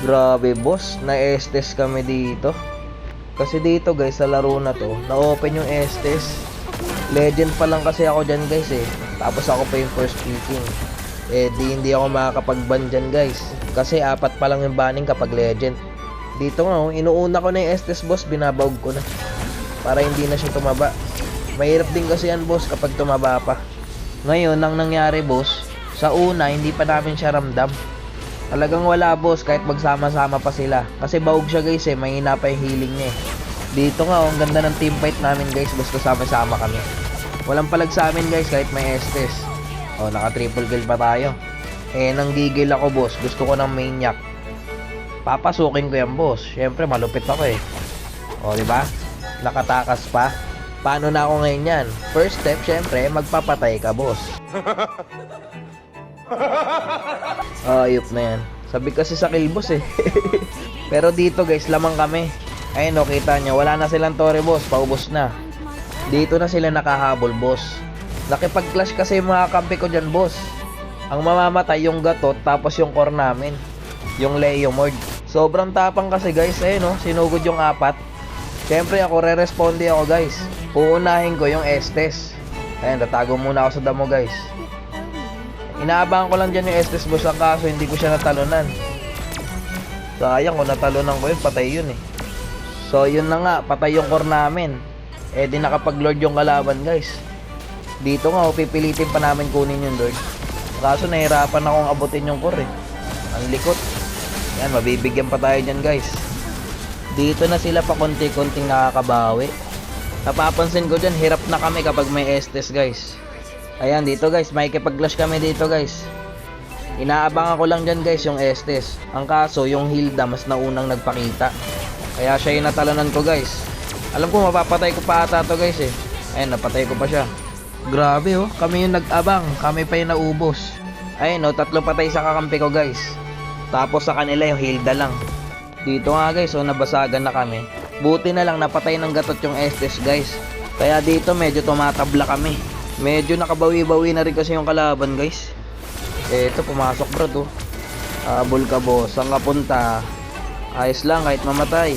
Grabe boss, na-estes kami dito. Kasi dito guys, sa laro na to, na-open yung estes. Legend pa lang kasi ako dyan guys eh. Tapos ako pa yung first picking. Eh hindi ako makakapag-ban dyan guys. Kasi 4 pa lang yung banning kapag legend. Dito nga, inuuna ko na yung estes boss, binabawag ko na. Para hindi na siya tumaba. Mahirap din kasi yan boss kapag tumaba pa. Ngayon, ang nangyari boss, sa una, hindi pa namin siya ramdam. Talagang wala boss, kahit magsama-sama pa sila. Kasi baog siya guys eh, mahina pa yung healing niya eh. Dito nga, ang ganda ng team fight namin guys, basta sama-sama kami. Walang palag sa amin guys, kahit may estes. O, naka triple kill pa tayo. Eh, nanggigil ako boss, gusto ko ng maniac. Papasukin ko yan boss, syempre malupit ako eh. O, diba? Nakatakas pa. Paano na ako ngayon yan? First step, syempre, magpapatay ka boss. Ayop na yan. Sabi kasi sa kill boss eh. Pero dito guys, lamang kami. Ayun o, kita nyo, wala na silang torre boss, paubos na. Dito na sila nakahabol boss. Nakipag-clash kasi yung mga kampi ko dyan boss. Ang mamamatay yung gatot, tapos yung core namin, yung Leomord. Sobrang tapang kasi guys, ayun o, sinugod yung 4. Siyempre ako, re-responde ako guys. Uunahin ko yung Estes. Ayun, tatago muna ako sa damo guys. Inaabangan ko lang dyan yung Estes boss, ang kaso hindi ko siya natalunan. Sayang, kung natalunan ko yun, patay yun eh. So yun na nga, patay yung core namin. Eh di nakapag-lord yung kalaban guys. Dito nga, pipilitin pa namin kunin yung lord. Kaso nahirapan akong abutin yung core eh. Ang likot. Yan, mabibigyan pa tayo dyan guys. Dito na sila pa konti-konting nakakabawi. Napapansin ko dyan, hirap na kami kapag may Estes guys. Ayan, dito guys, makikipag-clash kami dito guys. Inaabangan ko lang dyan guys yung Estes. Ang kaso, yung Hilda mas naunang nagpakita. Kaya siya yung natalanan ko guys. Alam ko mapapatay ko pa ata to guys eh. Ayan, napatay ko pa siya. Grabe oh, kami yung nag-abang, kami pa yung naubos. Ayun oh, 3 patay sa kakampi ko guys. Tapos sa kanila yung Hilda lang. Dito nga guys, oh, nabasagan na kami. Buti na lang napatay ng gatot yung Estes guys. Kaya dito medyo tumatabla kami. Medyo nakabawi-bawi na rin kasi yung kalaban guys. Eto, pumasok bro to. Habol ka boss, saan ka punta? Ayos lang kahit mamatay.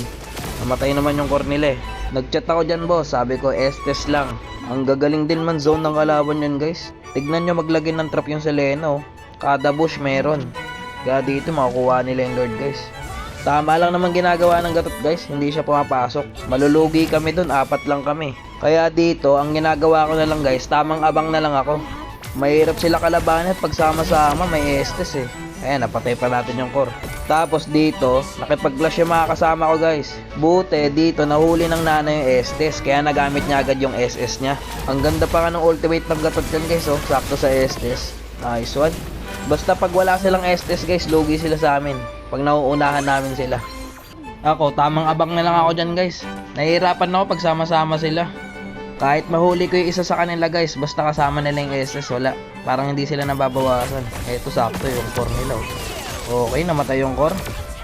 Mamatay naman yung core nila eh. Nag-chat ako dyan boss, sabi ko Estes lang. Ang gagaling din man zone ng kalaban yan guys. Tignan nyo maglagay ng trap yung Selena oh. Kada bush meron. Kaya dito makukuha nila yung Lord guys. Tama lang naman ginagawa ng gatot guys, hindi siya pumapasok. Malulugi kami dun, 4 lang kami. Kaya dito, ang ginagawa ko na lang guys, tamang abang na lang ako. Mahirap sila kalabanan at pagsama-sama may Estes eh. Ayan, napatay pa natin yung core. Tapos dito, nakipag-clash yung mga kasama ko guys. Buti, dito nahuli ng nanay yung Estes, kaya nagamit niya agad yung SS niya. Ang ganda pa nga ng ultimate ng gatot yan guys oh, sakto sa Estes. Nice one. Basta pag wala silang Estes guys, lugi sila sa amin. Pag nauunahan namin sila. Ako, tamang abang na lang ako dyan guys. Nahihirapan ako pag sama-sama sila. Kahit mahuli ko yung isa sa kanila guys, basta kasama nila yung SS, wala. Parang hindi sila nababawasan. Eto sakto yung core nila. Okay, namatay yung core.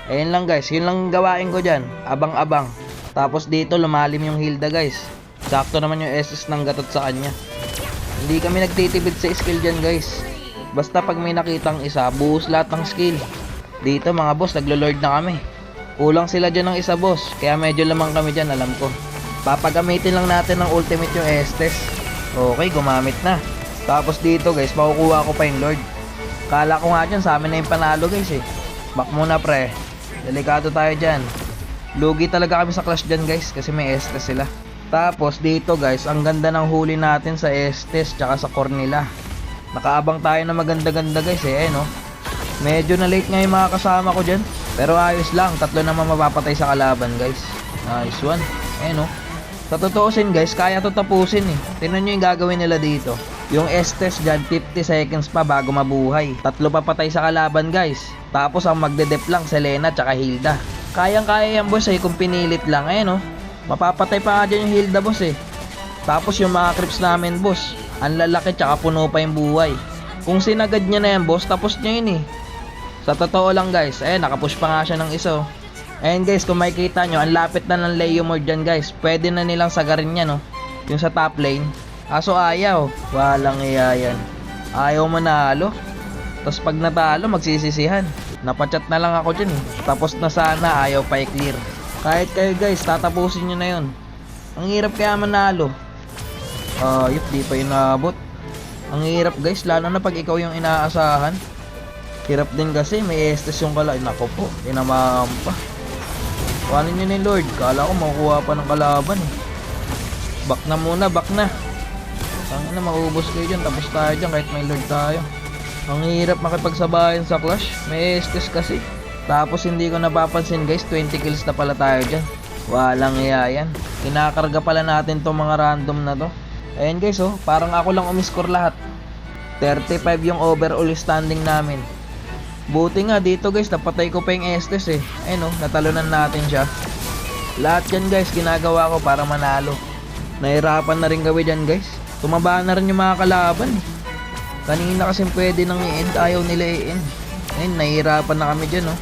Ayun lang guys, yun lang gawain ko dyan. Abang-abang. Tapos dito lumalim yung Hilda guys. Sakto naman yung SS ng gatot sa kanya. Hindi kami nagtitipid sa skill dyan guys. Basta pag may nakitang isa, buhos lahat ng skill. Dito mga boss, naglo-lord na kami. Kulang sila dyan ng isa boss, kaya medyo lamang kami dyan, alam ko. Papagamitin lang natin ng ultimate yung Estes. Okay, gumamit na. Tapos dito guys, makukuha ko pa yung Lord. Kala ko nga dyan, sa amin na yung panalo guys eh. Back muna pre, delikado tayo dyan. Lugi talaga kami sa clash dyan guys, kasi may Estes sila. Tapos dito guys, ang ganda ng huli natin sa Estes, tsaka sa core nila. Nakaabang tayo na maganda-ganda guys eh, no? Medyo na late nga yung mga kasama ko dyan. Pero ayos lang, 3 naman mapapatay sa kalaban guys. Nice one. No? Sa totoosin guys, kaya to tapusin eh. Tingnan nyo yung gagawin nila dito. Yung Estes dyan, 50 seconds pa bago mabuhay. 3 papatay sa kalaban guys. Tapos ang magdedep lang, Selena tsaka Hilda. Kayang-kaya yan boss eh, kung pinilit lang. No? Mapapatay pa nga dyan yung Hilda boss eh. Tapos yung mga creeps namin boss, ang lalaki tsaka puno pa yung buhay. Kung sinagad niya na yan boss, tapos niya yun eh. Sa totoo lang guys, nakapush pa nga siya ng isa. Ayan guys, kung makikita nyo, ang lapit na ng Leomord dyan guys. Pwede na nilang sagarin yan, no? Yung sa top lane. Aso ayaw. Walang iya yan. Ayaw manalo. Tapos pag natalo, magsisisihan. Napachat na lang ako dyan eh. Tapos na sana, ayaw pa i-clear. Kahit kayo guys, tatapusin nyo na yun. Ang hirap kaya manalo. Ayop, di pa inabot. Ang hirap guys, lalo na pag ikaw yung inaasahan. Hirap din kasi, may estes yung kalaban. Nako po, tinamahan pa. Kuhanin nyo ni Lord, kala ko makukuha pa ng kalaban eh. Back na muna, back na. Tangin na, maubos kayo dyan, tapos tayo dyan kahit may Lord tayo. Ang hirap makipagsabayan sa Clash, may estes kasi. Tapos hindi ko napapansin guys, 20 kills na pala tayo dyan. Walang iya yan. Kinakarga pala natin tong mga random na to. Ayan guys oh, parang ako lang umiscore lahat. 35 yung overall standing namin. Buti nga dito guys, napatay ko pa yung Estes eh. Ayun oh, natalunan natin siya. Lahat yan guys, ginagawa ko para manalo. Nahirapan na rin gawin dyan guys. Tumaba na rin yung mga kalaban eh. Kanina kasi pwede nang i-end, ayaw nila i-end. Ayun, nahihirapan na kami dyan oh.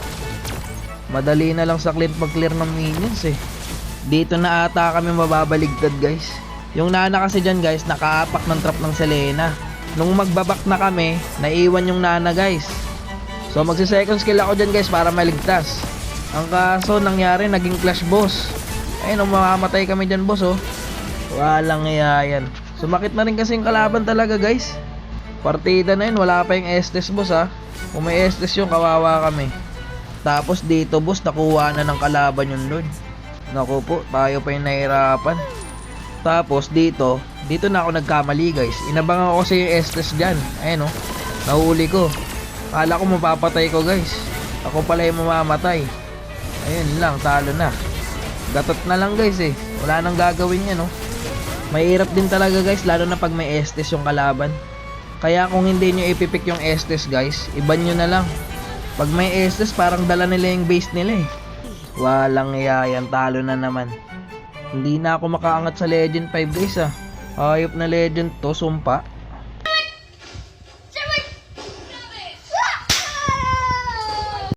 Madali na lang sa pag-clear ng minions eh. Dito na ata kami mababaligtad guys. Yung Nana kasi dyan guys, nakaapak ng trap ng Selena. Nung magbabak na kami, naiwan yung Nana guys. So magsi-second skill ako dyan guys para maligtas. Ang kaso nangyari, naging clash boss. Ayun, mamamatay kami dyan boss oh. Walang iya yan. Sumakit na rin kasi yung kalaban talaga guys. Partida na yun, wala pa yung Estes boss ha. Kung may Estes yung, kawawa kami. Tapos dito boss, nakuha na ng kalaban yung Lord. Naku po, tayo pa yung nahirapan. Tapos dito na ako nagkamali guys. Inabangan ko kasi yung Estes dyan. Ayun oh, nahuli ko. Kala ko mapapatay ko guys. Ako pala yung mamamatay. Ayun lang, talo na. Gatot na lang guys eh. Wala nang gagawin yan oh. Mahirap din talaga guys, lalo na pag may Estes yung kalaban. Kaya kung hindi nyo ipipick yung Estes guys, iban nyo na lang. Pag may Estes, parang dala nila yung base nila eh. Walang iyayan, talo na naman. Hindi na ako makaangat sa Legend 5 guys ah. Hayop na Legend to, sumpa.